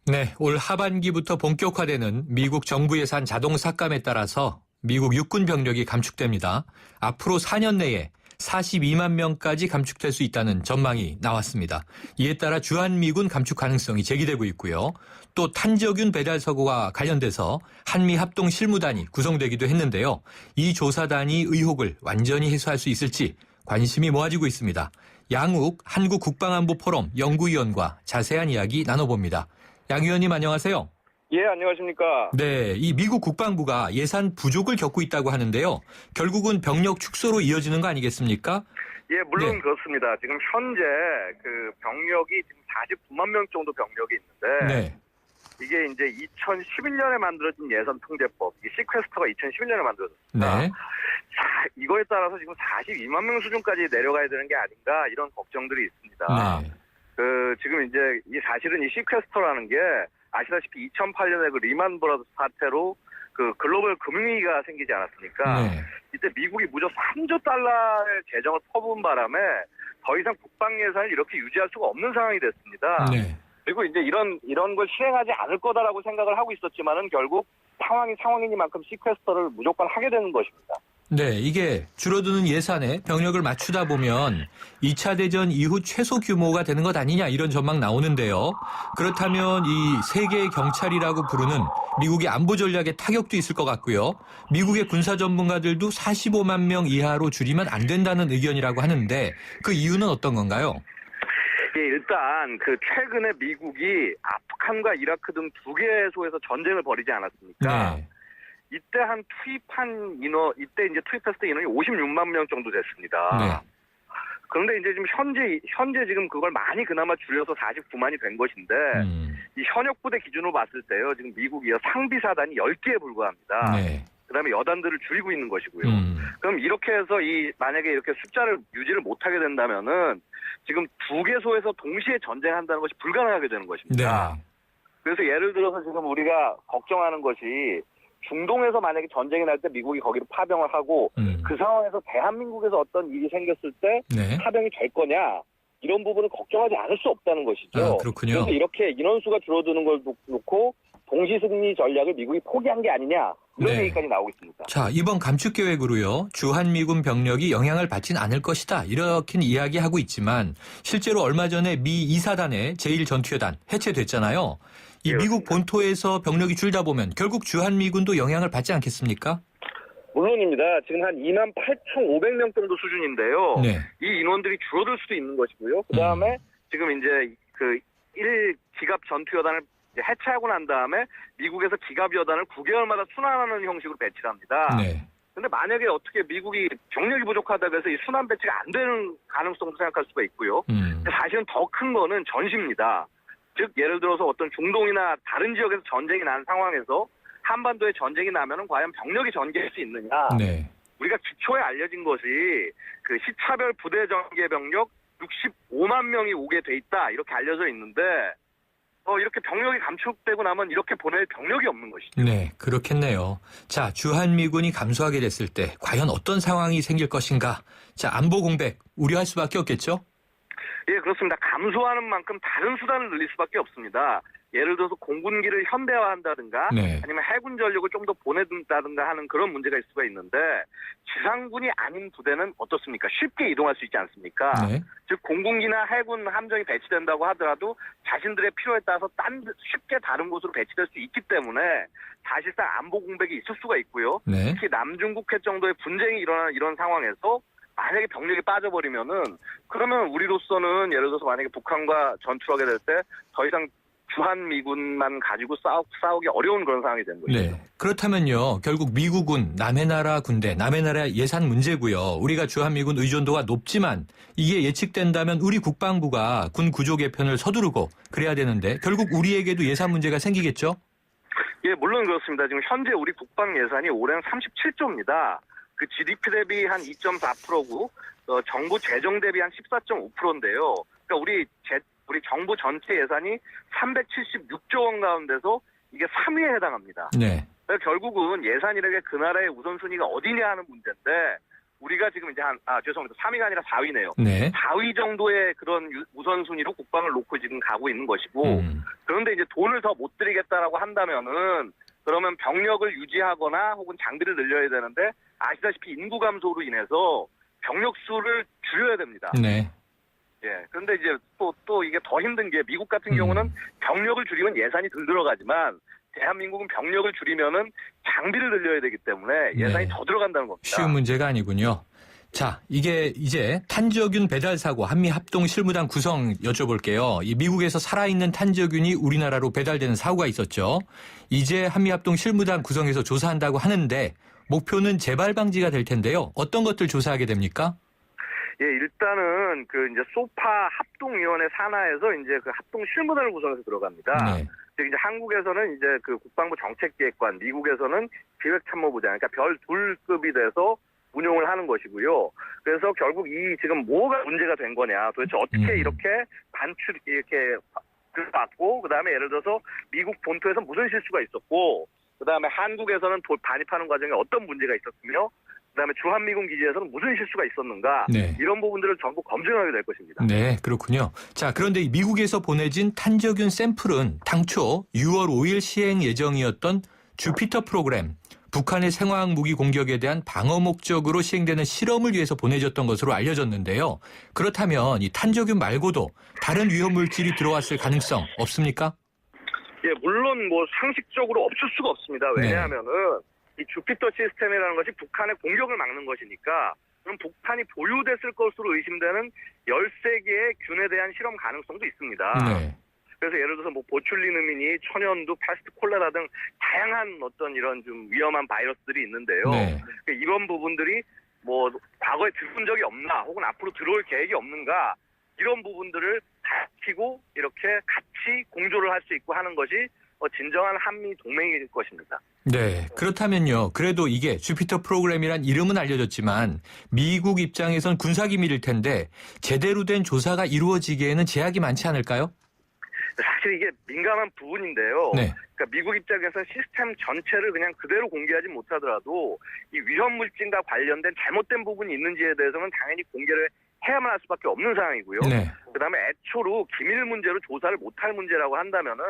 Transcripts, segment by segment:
네, 올 하반기부터 본격화되는 미국 정부 예산 자동 삭감에 따라서 미국 육군 병력이 감축됩니다. 앞으로 4년 내에 42만 명까지 감축될 수 있다는 전망이 나왔습니다. 이에 따라 주한미군 감축 가능성이 제기되고 있고요. 또 탄저균 배달 사고와 관련돼서 한미합동 실무단이 구성되기도 했는데요. 이 조사단이 의혹을 완전히 해소할 수 있을지 관심이 모아지고 있습니다. 양욱 한국국방안보포럼 연구위원과 자세한 이야기 나눠봅니다. 양 의원님 안녕하세요. 예, 안녕하십니까. 네, 이 미국 국방부가 예산 부족을 겪고 있다고 하는데요. 결국은 병력 축소로 이어지는 거 아니겠습니까? 예, 물론 네. 그렇습니다. 지금 현재 그 병력이 지금 49만 명 정도 병력이 있는데 네. 이게 이제 2011년에 만들어진 예산통제법, 이 시퀘스터가 2011년에 만들어졌습니다. 네. 자, 이거에 따라서 지금 42만 명 수준까지 내려가야 되는 게 아닌가 이런 걱정들이 있습니다. 네. 지금 이제 이 사실은 이 시퀘스터라는 게 아시다시피 2008년에 그 리만 브라더스 사태로 그 글로벌 금융위기가 생기지 않았습니까? 네. 이때 미국이 무려 3조 달러의 재정을 퍼부은 바람에 더 이상 국방 예산을 이렇게 유지할 수가 없는 상황이 됐습니다. 네. 그리고 이제 이런 걸 실행하지 않을 거다라고 생각을 하고 있었지만은 결국 상황이 상황이니만큼 시퀘스터를 무조건 하게 되는 것입니다. 네, 이게 줄어드는 예산에 병력을 맞추다 보면 2차 대전 이후 최소 규모가 되는 것 아니냐 이런 전망 나오는데요. 그렇다면 이 세계 경찰이라고 부르는 미국의 안보 전략에 타격도 있을 것 같고요. 미국의 군사 전문가들도 45만 명 이하로 줄이면 안 된다는 의견이라고 하는데 그 이유는 어떤 건가요? 예, 일단 그 최근에 미국이 아프간과 이라크 등 두 개소에서 전쟁을 벌이지 않았습니까? 네. 이때 이때 이제 투입했을 때 인원이 56만 명 정도 됐습니다. 네. 그런데 이제 지금 현재 지금 그걸 많이 그나마 줄여서 49만이 된 것인데, 이 현역 부대 기준으로 봤을 때요, 지금 미국이요, 상비사단이 10개에 불과합니다. 네. 그 다음에 여단들을 줄이고 있는 것이고요. 그럼 이렇게 해서 만약에 이렇게 숫자를 유지를 못하게 된다면은, 지금 두 개소에서 동시에 전쟁한다는 것이 불가능하게 되는 것입니다. 네. 그래서 예를 들어서 지금 우리가 걱정하는 것이 중동에서 만약에 전쟁이 날 때 미국이 거기로 파병을 하고 그 상황에서 대한민국에서 어떤 일이 생겼을 때 네. 파병이 될 거냐 이런 부분을 걱정하지 않을 수 없다는 것이죠. 아, 그렇군요. 그래서 이렇게 인원수가 줄어드는 걸 놓고 동시승리 전략을 미국이 포기한 게 아니냐 이런 네. 얘기까지 나오고 있습니다. 자, 이번 감축 계획으로요. 주한미군 병력이 영향을 받진 않을 것이다. 이렇게 이야기하고 있지만 실제로 얼마 전에 미 2사단의 제1전투여단 해체됐잖아요. 이 네, 미국 그렇습니다. 본토에서 병력이 줄다 보면 결국 주한미군도 영향을 받지 않겠습니까? 물론입니다. 지금 한 28,500명 정도 수준인데요. 네. 이 인원들이 줄어들 수도 있는 것이고요. 그 다음에 지금 이제 그 1기갑 전투여단을 이제 해체하고 난 다음에 미국에서 기갑여단을 9개월마다 순환하는 형식으로 배치를 합니다. 네. 근데 만약에 어떻게 미국이 병력이 부족하다고 해서 이 순환 배치가 안 되는 가능성도 생각할 수가 있고요. 근데 사실은 더 큰 거는 전시입니다. 즉 예를 들어서 어떤 중동이나 다른 지역에서 전쟁이 난 상황에서 한반도에 전쟁이 나면은 과연 병력이 전개할 수 있느냐. 네. 우리가 기초에 알려진 것이 그 시차별 부대 전개 병력 65만 명이 오게 돼 있다 이렇게 알려져 있는데 이렇게 병력이 감축되고 나면 이렇게 보낼 병력이 없는 것이죠. 네, 그렇겠네요. 자, 주한미군이 감소하게 됐을 때 과연 어떤 상황이 생길 것인가? 자, 안보 공백 우려할 수밖에 없겠죠? 예, 그렇습니다. 감소하는 만큼 다른 수단을 늘릴 수밖에 없습니다. 예를 들어서 공군기를 현대화한다든가 네. 아니면 해군 전력을 좀 더 보내든다든가 하는 그런 문제가 있을 수가 있는데 지상군이 아닌 부대는 어떻습니까? 쉽게 이동할 수 있지 않습니까? 네. 즉 공군기나 해군 함정이 배치된다고 하더라도 자신들의 필요에 따라서 쉽게 다른 곳으로 배치될 수 있기 때문에 사실상 안보 공백이 있을 수가 있고요. 네. 특히 남중국해 정도의 분쟁이 일어나는 이런 상황에서 만약에 병력이 빠져버리면은 그러면 우리로서는 예를 들어서 만약에 북한과 전투를 하게 될 때 더 이상 주한미군만 가지고 싸우기 어려운 그런 상황이 되는 거죠. 네. 그렇다면요. 결국 미국은 남의 나라 군대, 남의 나라 예산 문제고요. 우리가 주한미군 의존도가 높지만 이게 예측된다면 우리 국방부가 군 구조 개편을 서두르고 그래야 되는데 결국 우리에게도 예산 문제가 생기겠죠? 예, 물론 그렇습니다. 지금 현재 우리 국방 예산이 올해는 37조입니다. 그 GDP 대비 한 2.4%고 정부 재정 대비 한 14.5%인데요. 그러니까 우리 정부 전체 예산이 376조 원 가운데서 이게 3위에 해당합니다. 네. 그러니까 결국은 예산이라는 게 그 나라의 우선순위가 어디냐 하는 문제인데 우리가 지금 이제 죄송합니다. 3위가 아니라 4위네요. 네. 4위 정도의 그런 우선순위로 국방을 놓고 지금 가고 있는 것이고, 그런데 이제 돈을 더 못 들이겠다라고 한다면은, 그러면 병력을 유지하거나 혹은 장비를 늘려야 되는데, 아시다시피 인구 감소로 인해서 병력 수를 줄여야 됩니다. 네. 예. 그런데 이제 또 이게 더 힘든 게 미국 같은 경우는 병력을 줄이면 예산이 덜 들어가지만 대한민국은 병력을 줄이면은 장비를 늘려야 되기 때문에 예산이 더 들어간다는 겁니다. 쉬운 문제가 아니군요. 자, 이게 이제 탄저균 배달 사고 한미 합동 실무단 구성 여쭤볼게요. 이 미국에서 살아있는 탄저균이 우리나라로 배달되는 사고가 있었죠. 이제 한미 합동 실무단 구성해서 조사한다고 하는데 목표는 재발 방지가 될 텐데요. 어떤 것들 조사하게 됩니까? 예, 일단은 이제 소파 합동위원회 산하에서 이제 그 합동 실무단을 구성해서 들어갑니다. 네. 즉 이제 한국에서는 이제 그 국방부 정책기획관, 미국에서는 기획참모부장, 그러니까 별 2급이 돼서 운용을 하는 것이고요. 그래서 결국 이 지금 뭐가 문제가 된 거냐, 도대체 어떻게 이렇게 이렇게 들어왔고, 그 다음에 예를 들어서 미국 본토에서 무슨 실수가 있었고, 그 다음에 한국에서는 반입하는 과정에 어떤 문제가 있었으며, 그다음에 주한미군 기지에서는 무슨 실수가 있었는가, 네. 이런 부분들을 전부 검증하게 될 것입니다. 네, 그렇군요. 자, 그런데 미국에서 보내진 탄저균 샘플은 당초 6월 5일 시행 예정이었던 주피터 프로그램, 북한의 생화학 무기 공격에 대한 방어 목적으로 시행되는 실험을 위해서 보내졌던 것으로 알려졌는데요. 그렇다면 이 탄저균 말고도 다른 위험 물질이 들어왔을 가능성 없습니까? 예, 물론 뭐 상식적으로 없을 수가 없습니다. 왜냐하면은 이 주피터 시스템이라는 것이 북한의 공격을 막는 것이니까, 그럼 북한이 보유됐을 것으로 의심되는 13개의 균에 대한 실험 가능성도 있습니다. 네. 그래서 예를 들어서 뭐 보출리누민이, 천연두, 패스트 콜레라 등 다양한 어떤 이런 좀 위험한 바이러스들이 있는데요. 네. 그러니까 이런 부분들이 뭐 과거에 들어온 적이 없나, 혹은 앞으로 들어올 계획이 없는가, 이런 부분들을 밝히고 이렇게 같이 공조를 할 수 있고 하는 것이 진정한 한미 동맹일 것입니다. 네, 그렇다면요. 그래도 이게 주피터 프로그램이란 이름은 알려졌지만 미국 입장에선 군사기밀일 텐데 제대로 된 조사가 이루어지기에는 제약이 많지 않을까요? 사실 이게 민감한 부분인데요. 네. 그러니까 미국 입장에서는 시스템 전체를 그냥 그대로 공개하지 못하더라도 이 위험 물질과 관련된 잘못된 부분이 있는지에 대해서는 당연히 공개를 해야만 할 수밖에 없는 상황이고요. 네. 그다음에 애초로 기밀 문제로 조사를 못할 문제라고 한다면은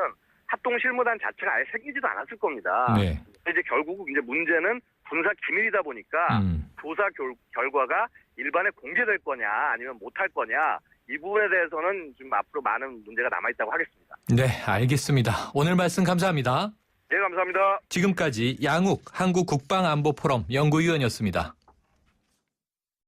합동 실무단 자체가 아예 생기지도 않았을 겁니다. 네. 이제 결국 이제 문제는 군사 기밀이다 보니까 조사 결과가 일반에 공개될 거냐 아니면 못할 거냐, 이 부분에 대해서는 좀 앞으로 많은 문제가 남아있다고 하겠습니다. 네, 알겠습니다. 오늘 말씀 감사합니다. 네, 감사합니다. 지금까지 양욱 한국국방안보포럼 연구위원이었습니다.